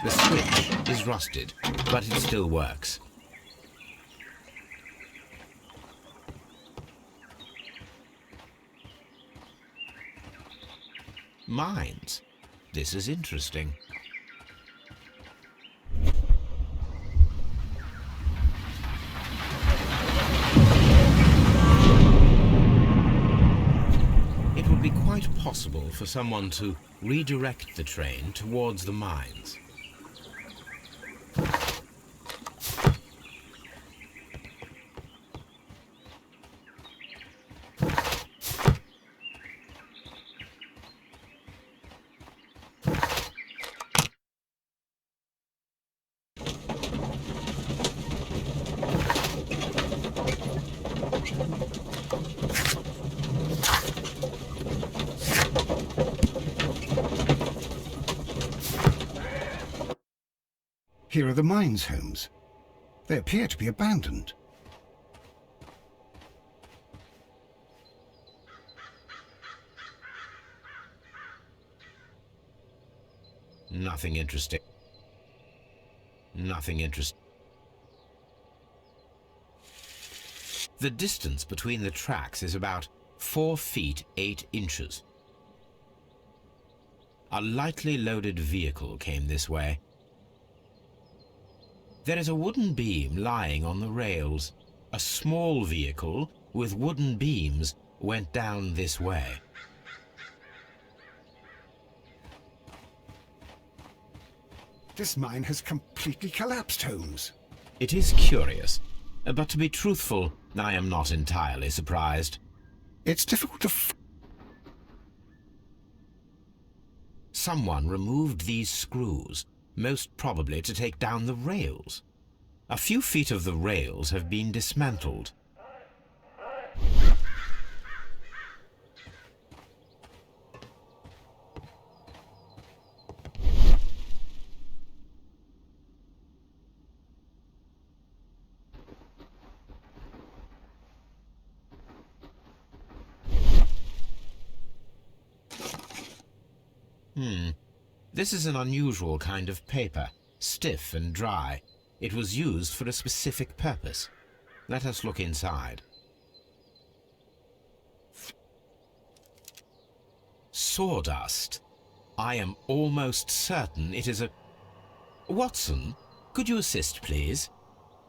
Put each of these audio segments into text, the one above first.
The switch is rusted, but it still works. Mines. This is interesting. It would be quite possible for someone to redirect the train towards the mines. Here are the mines, Holmes. They appear to be abandoned. Nothing interesting. Nothing interesting. The distance between the tracks is about 4 feet 8 inches. A lightly loaded vehicle came this way. There is a wooden beam lying on the rails. A small vehicle with wooden beams went down this way. This mine has completely collapsed, Holmes. It is curious, but to be truthful, I am not entirely surprised. It's difficult to Someone removed these screws, most probably to take down the rails. A few feet of the rails have been dismantled. This is an unusual kind of paper, stiff and dry. It was used for a specific purpose. Let us look inside. Sawdust. I am almost certain it is a... Watson, could you assist, please?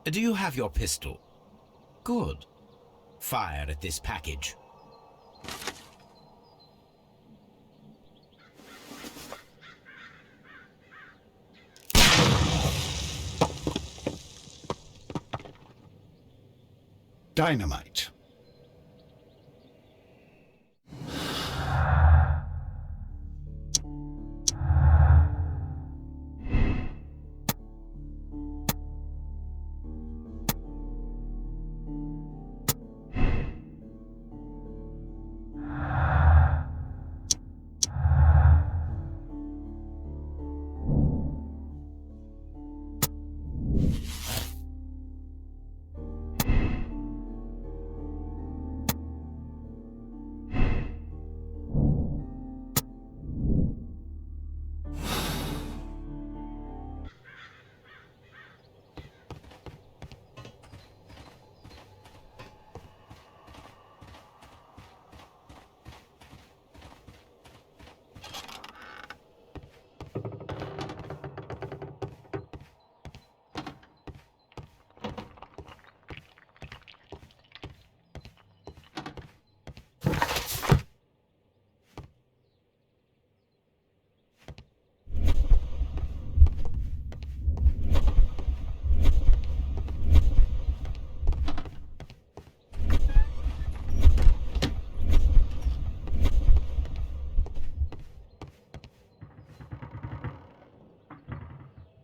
Do you have your pistol? Good. Fire at this package. dynamite.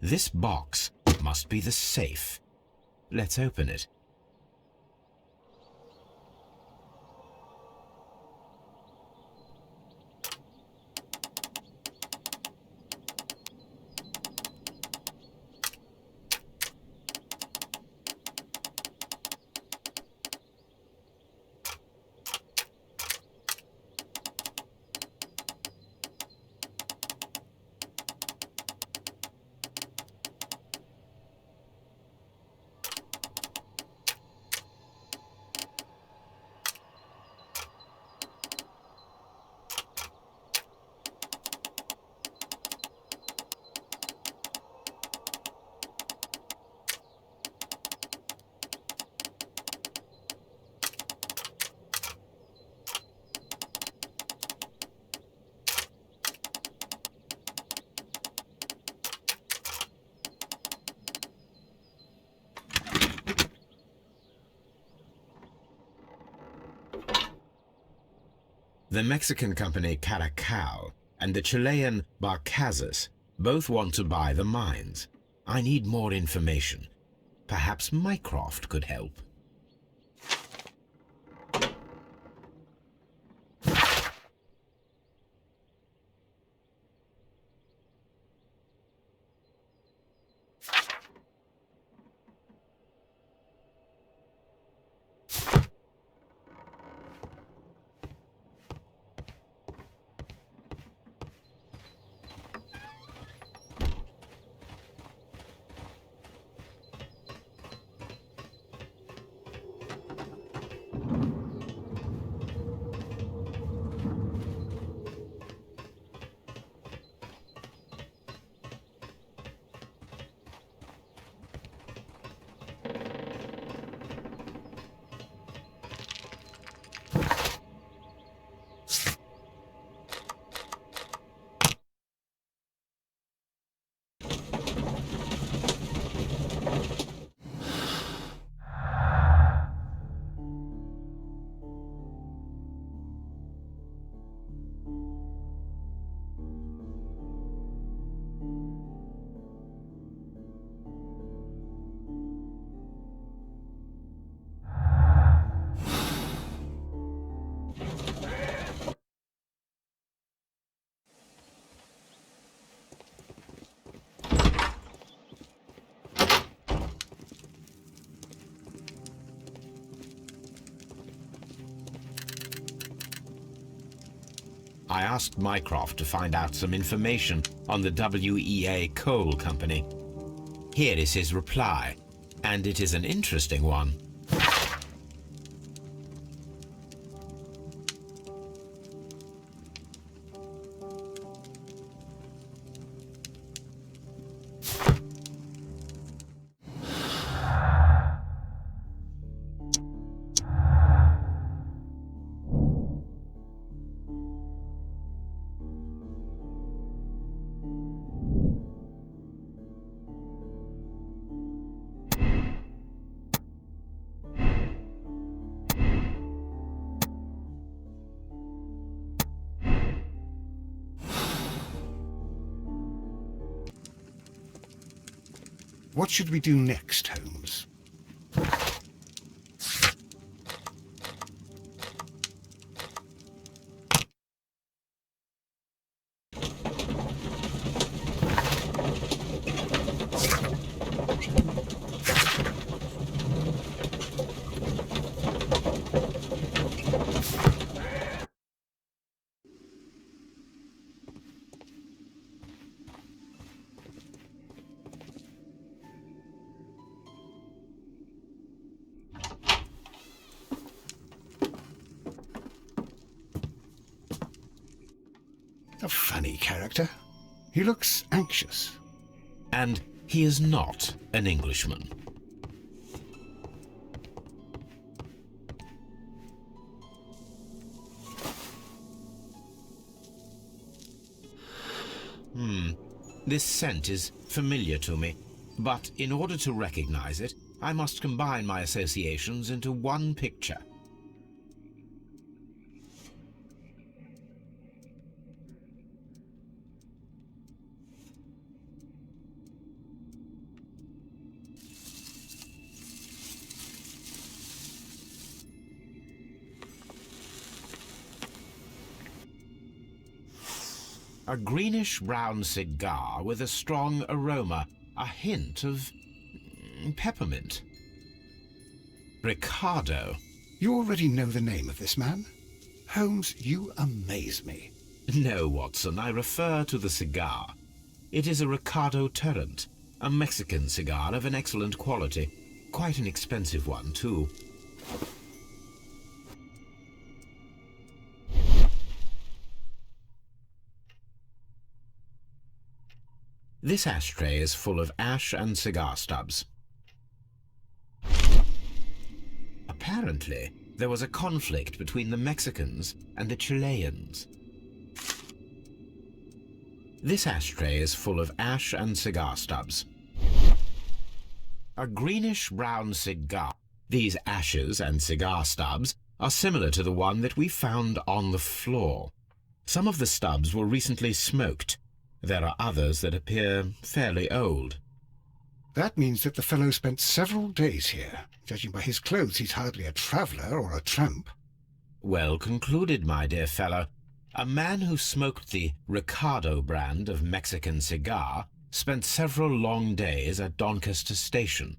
This box must be the safe. Let's open it. The Mexican company Caracal and the Chilean Barcazas both want to buy the mines. I need more information. Perhaps Mycroft could help. I asked Mycroft to find out some information on the WEA Coal Company. Here is his reply, and it is an interesting one. What should we do next, Holmes? A funny character. He looks anxious. And he is not an Englishman. This scent is familiar to me, but in order to recognize it, I must combine my associations into one picture. A greenish-brown cigar with a strong aroma, a hint of peppermint. Ricardo. You already know the name of this man? Holmes, you amaze me. No, Watson, I refer to the cigar. It is a Ricardo Turrent, a Mexican cigar of an excellent quality. Quite an expensive one, too. This ashtray is full of ash and cigar stubs. Apparently, there was a conflict between the Mexicans and the Chileans. This ashtray is full of ash and cigar stubs. A greenish-brown cigar. These ashes and cigar stubs are similar to the one that we found on the floor. Some of the stubs were recently smoked. There are others that appear fairly old. That means that the fellow spent several days here. Judging by his clothes, he's hardly a traveller or a tramp. Well concluded, my dear fellow. A man who smoked the Ricardo brand of Mexican cigar spent several long days at Doncaster Station.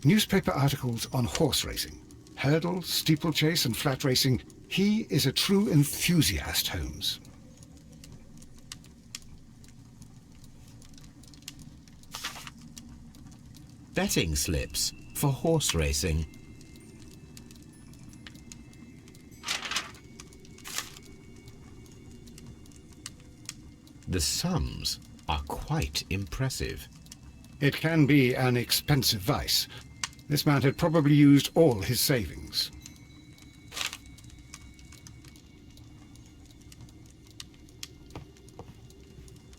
Newspaper articles on horse racing, hurdle, steeplechase and flat racing. He is a true enthusiast, Holmes. Betting slips for horse racing. The sums are quite impressive. It can be an expensive vice. This man had probably used all his savings.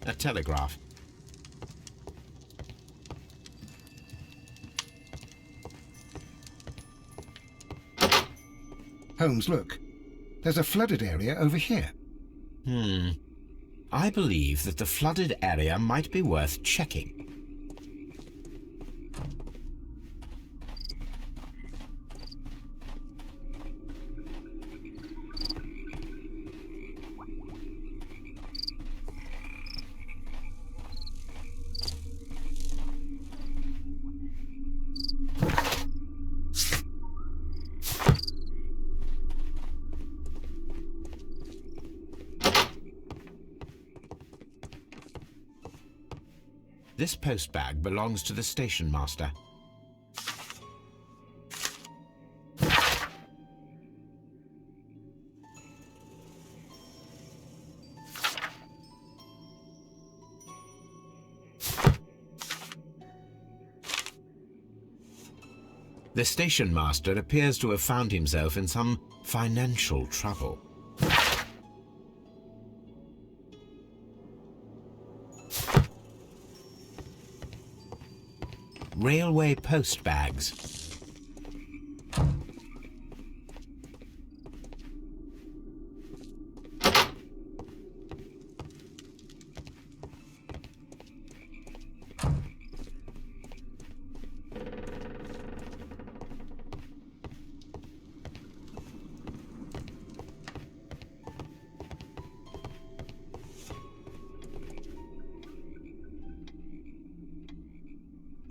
A telegraph. Holmes, look. There's a flooded area over here. I believe that the flooded area might be worth checking. This postbag belongs to the station master. The station master appears to have found himself in some financial trouble. Railway postbags.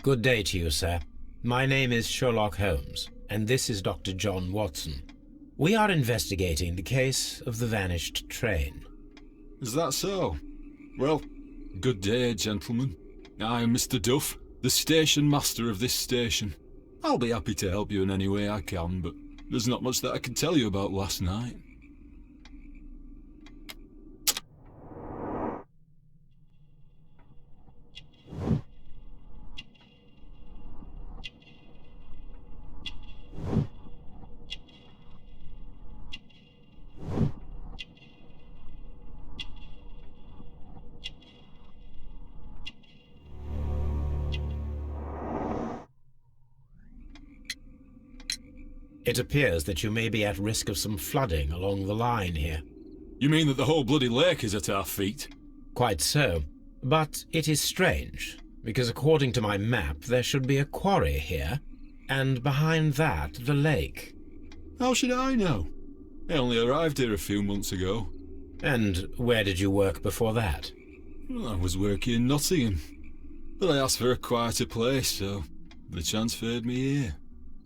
Good day to you, sir. My name is Sherlock Holmes, and this is Dr. John Watson. We are investigating the case of the vanished train. Is that so? Well, good day, gentlemen. I am Mr. Duff, the station master of this station. I'll be happy to help you in any way I can, but there's not much that I can tell you about last night. It appears that you may be at risk of some flooding along the line here. You mean that the whole bloody lake is at our feet? Quite so. But it is strange, because according to my map there should be a quarry here, and behind that the lake. How should I know? I only arrived here a few months ago. And where did you work before that? Well, I was working in Nottingham, but I asked for a quieter place, so they transferred me here.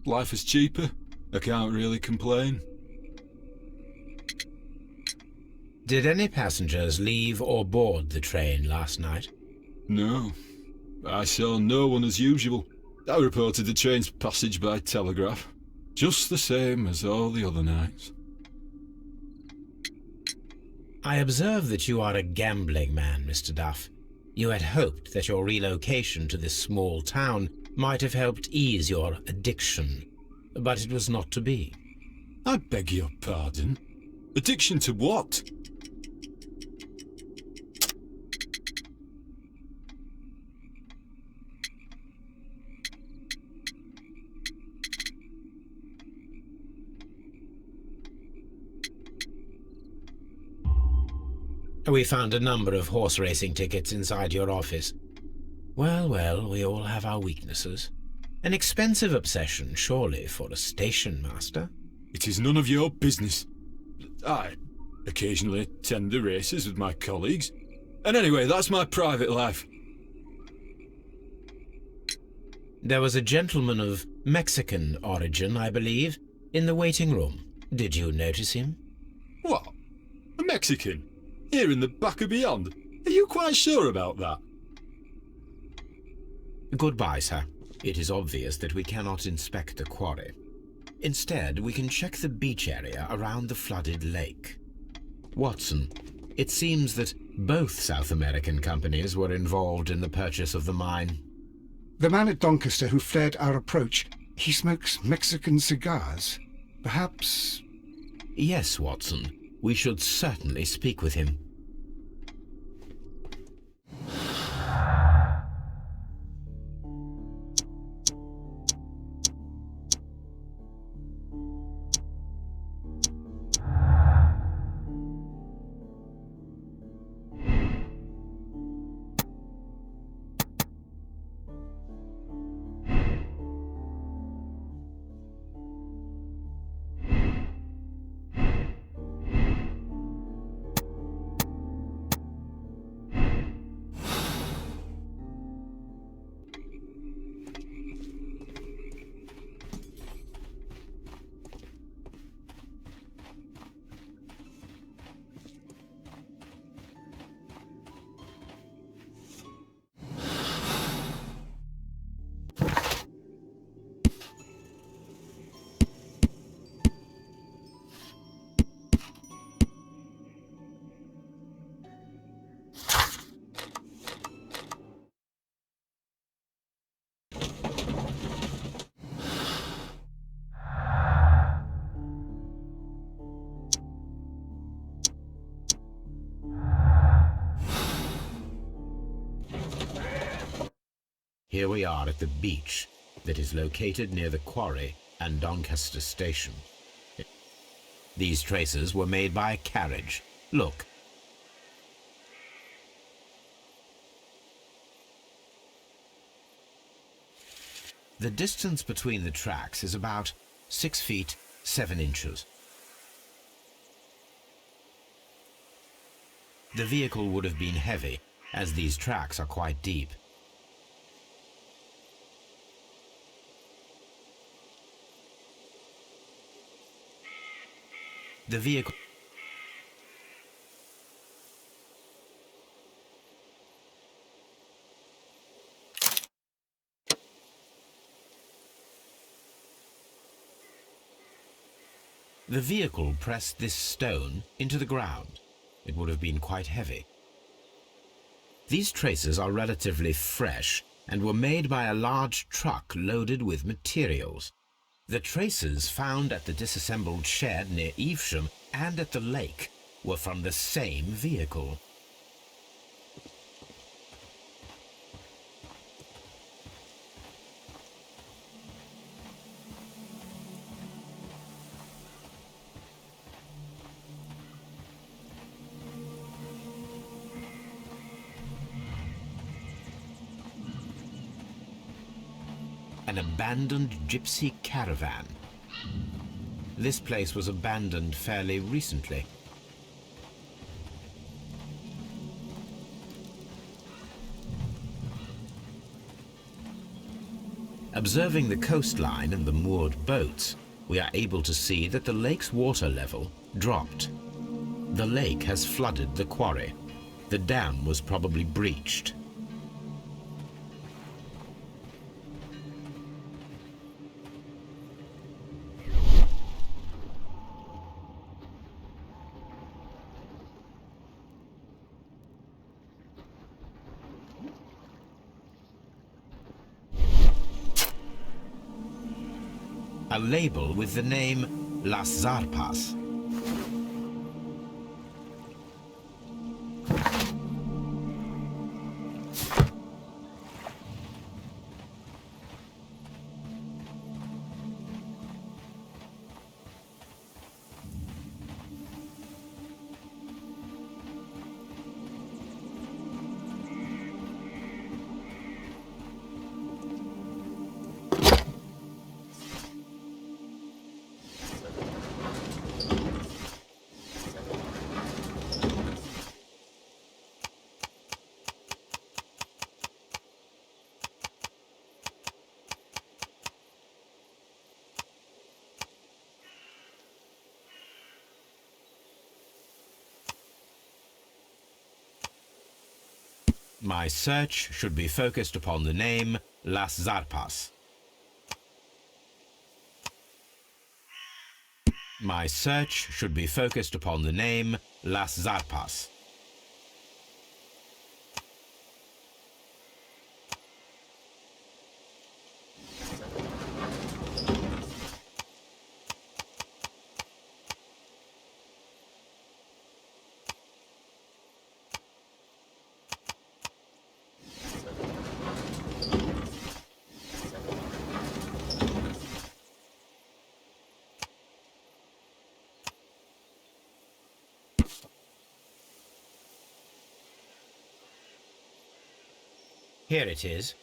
Life is cheaper. I can't really complain. Did any passengers leave or board the train last night? No. I saw no one as usual. I reported the train's passage by telegraph, just the same as all the other nights. I observe that you are a gambling man, Mr. Duff. You had hoped that your relocation to this small town might have helped ease your addiction, but it was not to be. I beg your pardon? Addiction to what? We found a number of horse racing tickets inside your office. Well, well, we all have our weaknesses. An expensive obsession, surely, for a station master. It is none of your business. I occasionally attend the races with my colleagues. And anyway, that's my private life. There was a gentleman of Mexican origin, I believe, in the waiting room. Did you notice him? What? A Mexican? Here in the back of beyond? Are you quite sure about that? Goodbye, sir. It is obvious that we cannot inspect the quarry. Instead, we can check the beach area around the flooded lake. Watson, it seems that both South American companies were involved in the purchase of the mine. The man at Doncaster who fled our approach, he smokes Mexican cigars. Perhaps... Yes, Watson. We should certainly speak with him. Here we are at the beach that is located near the quarry and Doncaster station. These traces were made by a carriage. Look. The distance between the tracks is about 6 feet 7 inches. The vehicle would have been heavy, as these tracks are quite deep. The vehicle pressed this stone into the ground. It would have been quite heavy. These traces are relatively fresh and were made by a large truck loaded with materials. The traces found at the disassembled shed near Evesham and at the lake were from the same vehicle. An abandoned gypsy caravan. This place was abandoned fairly recently. Observing the coastline and the moored boats, we are able to see that the lake's water level dropped. The lake has flooded the quarry. The dam was probably breached. A label with the name Las Zarpas. My search should be focused upon the name Las Zarpas. My search should be focused upon the name Las Zarpas. Here it is.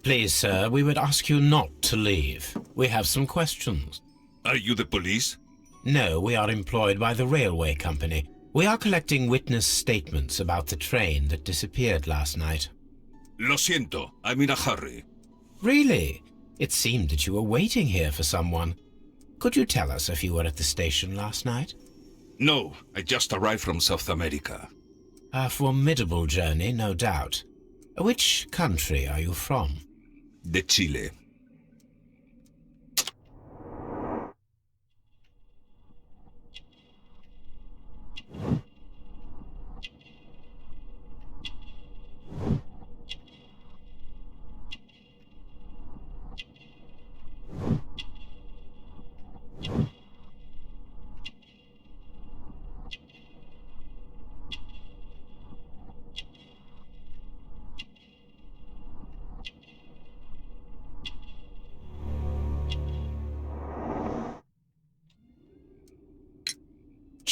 Please, sir, we would ask you not to leave. We have some questions. Are you the police? No, we are employed by the railway company. We are collecting witness statements about the train that disappeared last night. Lo siento, I'm in a hurry. Really? It seemed that you were waiting here for someone. Could you tell us if you were at the station last night? No, I just arrived from South America. A formidable journey, no doubt. Which country are you from? De Chile.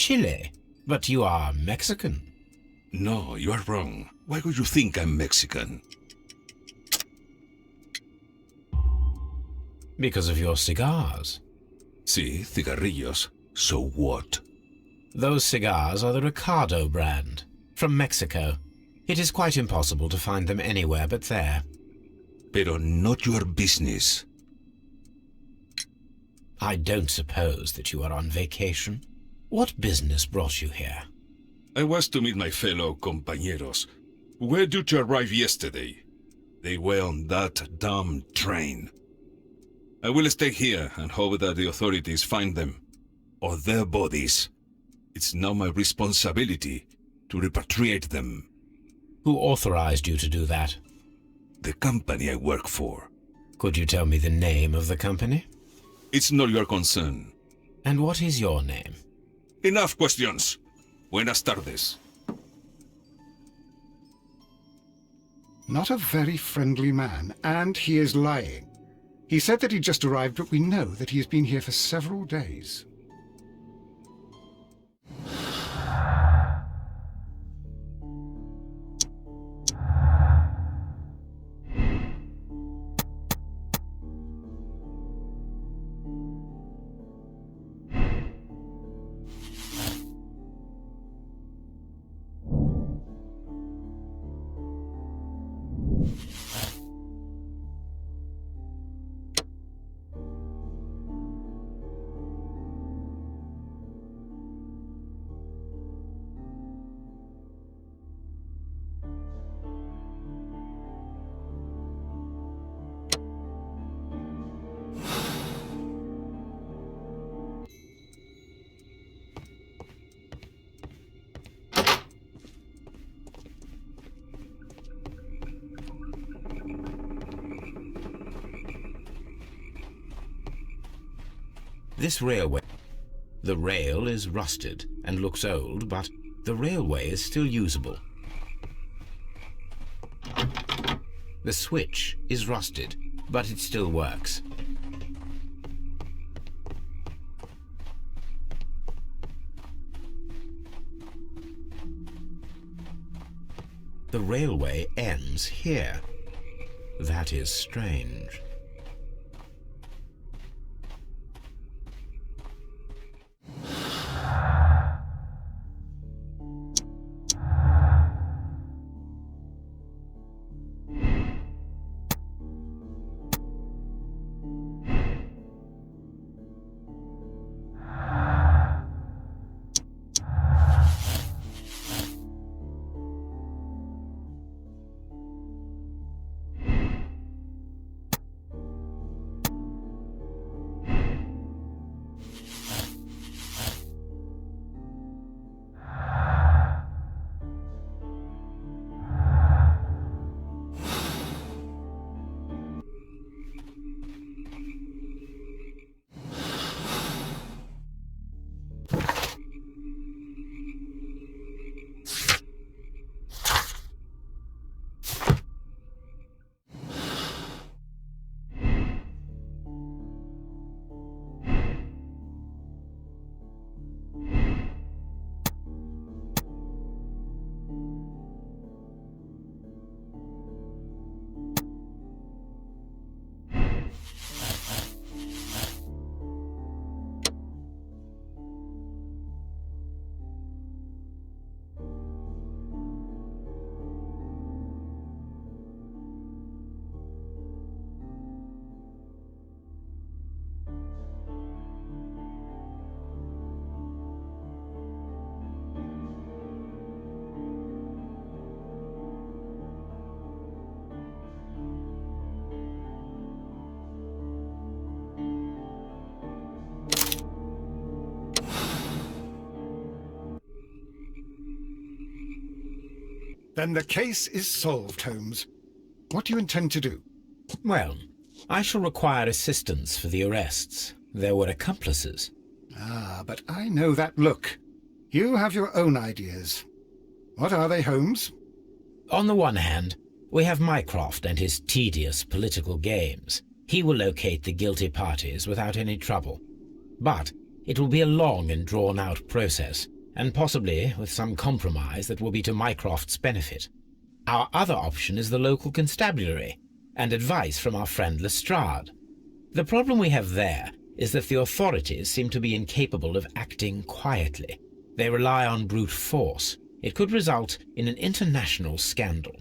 Chile? But you are Mexican. No, you are wrong. Why would you think I'm Mexican? Because of your cigars. Sí, cigarrillos. So what? Those cigars are the Ricardo brand, from Mexico. It is quite impossible to find them anywhere but there. Pero not your business. I don't suppose that you are on vacation. What business brought you here? I was to meet my fellow compañeros, who were due to arrive yesterday. They were on that damn train. I will stay here and hope that the authorities find them, or their bodies. It's now my responsibility to repatriate them. Who authorized you to do that? The company I work for. Could you tell me the name of the company? It's not your concern. And what is your name? Enough questions. Buenas tardes. Not a very friendly man, and he is lying. He said that he just arrived, but we know that he has been here for several days. This railway. The rail is rusted and looks old, but the railway is still usable. The switch is rusted, but it still works. The railway ends here. That is strange. Then the case is solved, Holmes. What do you intend to do? Well, I shall require assistance for the arrests. There were accomplices. Ah, but I know that look. You have your own ideas. What are they, Holmes? On the one hand, we have Mycroft and his tedious political games. He will locate the guilty parties without any trouble. But it will be a long and drawn-out process, and possibly with some compromise that will be to Mycroft's benefit. Our other option is the local constabulary, and advice from our friend Lestrade. The problem we have there is that the authorities seem to be incapable of acting quietly. They rely on brute force. It could result in an international scandal.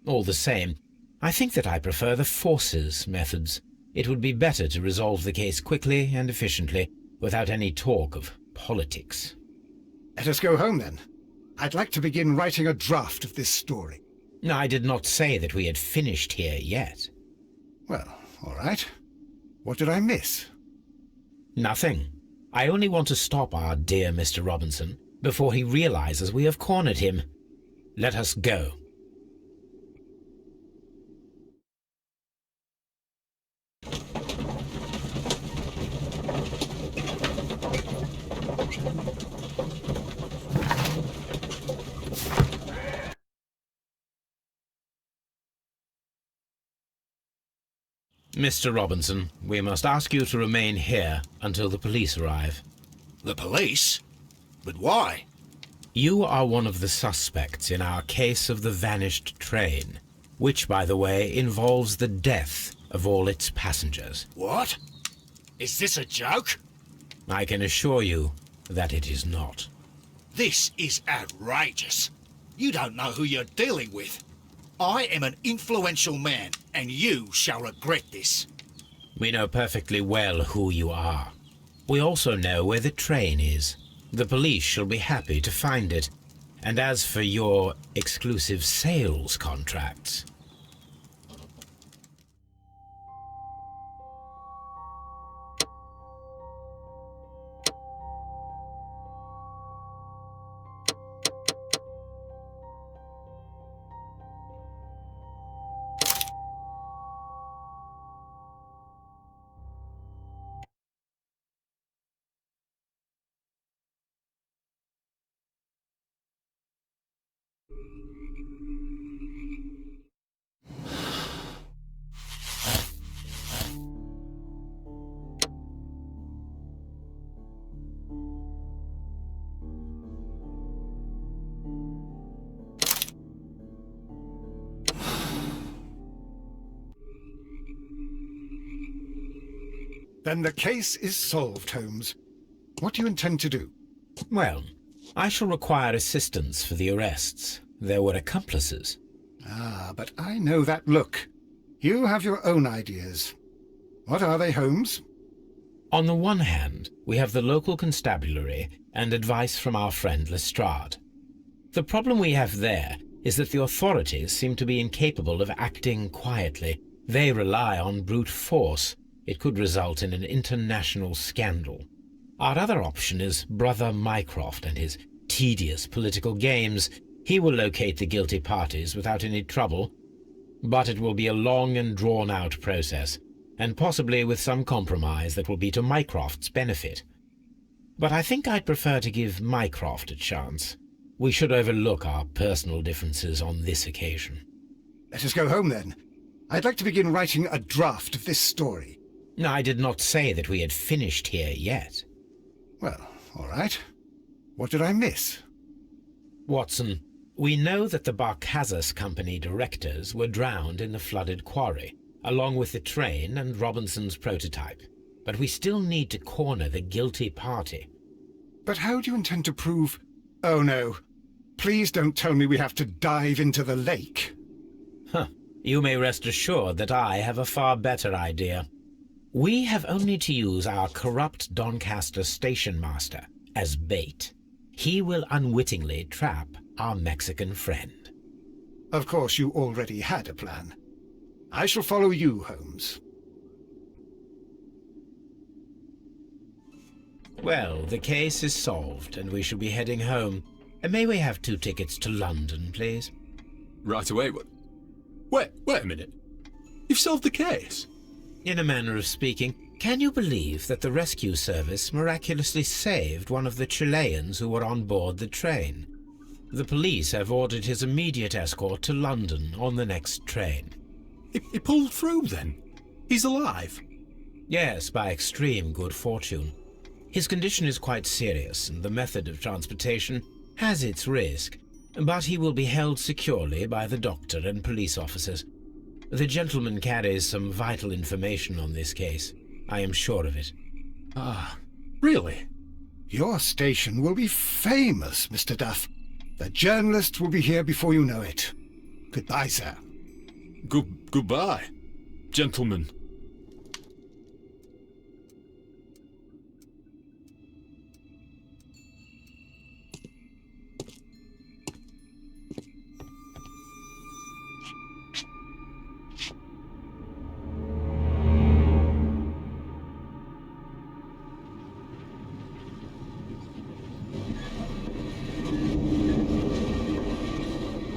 All the same, I think that I prefer the forces methods. It would be better to resolve the case quickly and efficiently, without any talk of politics. Let us go home, then. I'd like to begin writing a draft of this story. I did not say that we had finished here yet. Well, all right. What did I miss? Nothing. I only want to stop our dear Mr. Robinson before he realizes we have cornered him. Let us go. Mr. Robinson, we must ask you to remain here until the police arrive. The police? But why? You are one of the suspects in our case of the vanished train, which, by the way, involves the death of all its passengers. What? Is this a joke? I can assure you that it is not. This is outrageous. You don't know who you're dealing with. I am an influential man, and you shall regret this. We know perfectly well who you are. We also know where the train is. The police shall be happy to find it. And as for your exclusive sales contracts... Then the case is solved, Holmes. What do you intend to do? Well, I shall require assistance for the arrests. There were accomplices. Ah, but I know that look. You have your own ideas. What are they, Holmes? On the one hand, we have the local constabulary and advice from our friend Lestrade. The problem we have there is that the authorities seem to be incapable of acting quietly. They rely on brute force. It could result in an international scandal. Our other option is Brother Mycroft and his tedious political games. He will locate the guilty parties without any trouble, but it will be a long and drawn-out process, and possibly with some compromise that will be to Mycroft's benefit. But I think I'd prefer to give Mycroft a chance. We should overlook our personal differences on this occasion. Let us go home, then. I'd like to begin writing a draft of this story. I did not say that we had finished here yet. Well, all right. What did I miss? Watson, we know that the Barkazas Company directors were drowned in the flooded quarry, along with the train and Robinson's prototype. But we still need to corner the guilty party. But how do you intend to prove... Oh, no. Please don't tell me we have to dive into the lake. You may rest assured that I have a far better idea. We have only to use our corrupt Doncaster station master as bait. He will unwittingly trap our Mexican friend. Of course, you already had a plan. I shall follow you, Holmes. Well, the case is solved, and we shall be heading home. May we have 2 tickets to London, please? Right away, what? Wait a minute. You've solved the case? In a manner of speaking, can you believe that the rescue service miraculously saved one of the Chileans who were on board the train? The police have ordered his immediate escort to London on the next train. He pulled through, then? He's alive? Yes, by extreme good fortune. His condition is quite serious, and the method of transportation has its risk, but he will be held securely by the doctor and police officers. The gentleman carries some vital information on this case. I am sure of it. Ah, really? Your station will be famous, Mr. Duff. The journalists will be here before you know it. Goodbye, sir. Goodbye, gentlemen.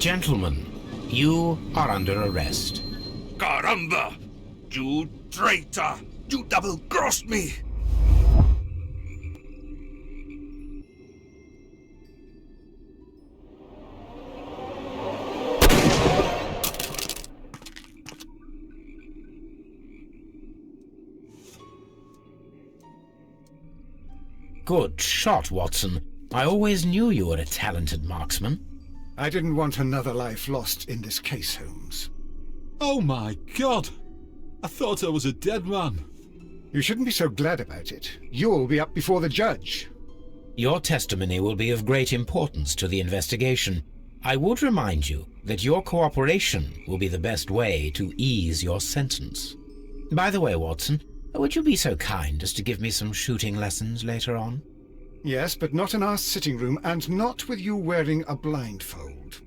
Gentlemen, you are under arrest. Caramba! You traitor! You double-crossed me! Good shot, Watson. I always knew you were a talented marksman. I didn't want another life lost in this case, Holmes. Oh my God! I thought I was a dead man. You shouldn't be so glad about it. You'll be up before the judge. Your testimony will be of great importance to the investigation. I would remind you that your cooperation will be the best way to ease your sentence. By the way, Watson, would you be so kind as to give me some shooting lessons later on? Yes, but not in our sitting room, and not with you wearing a blindfold.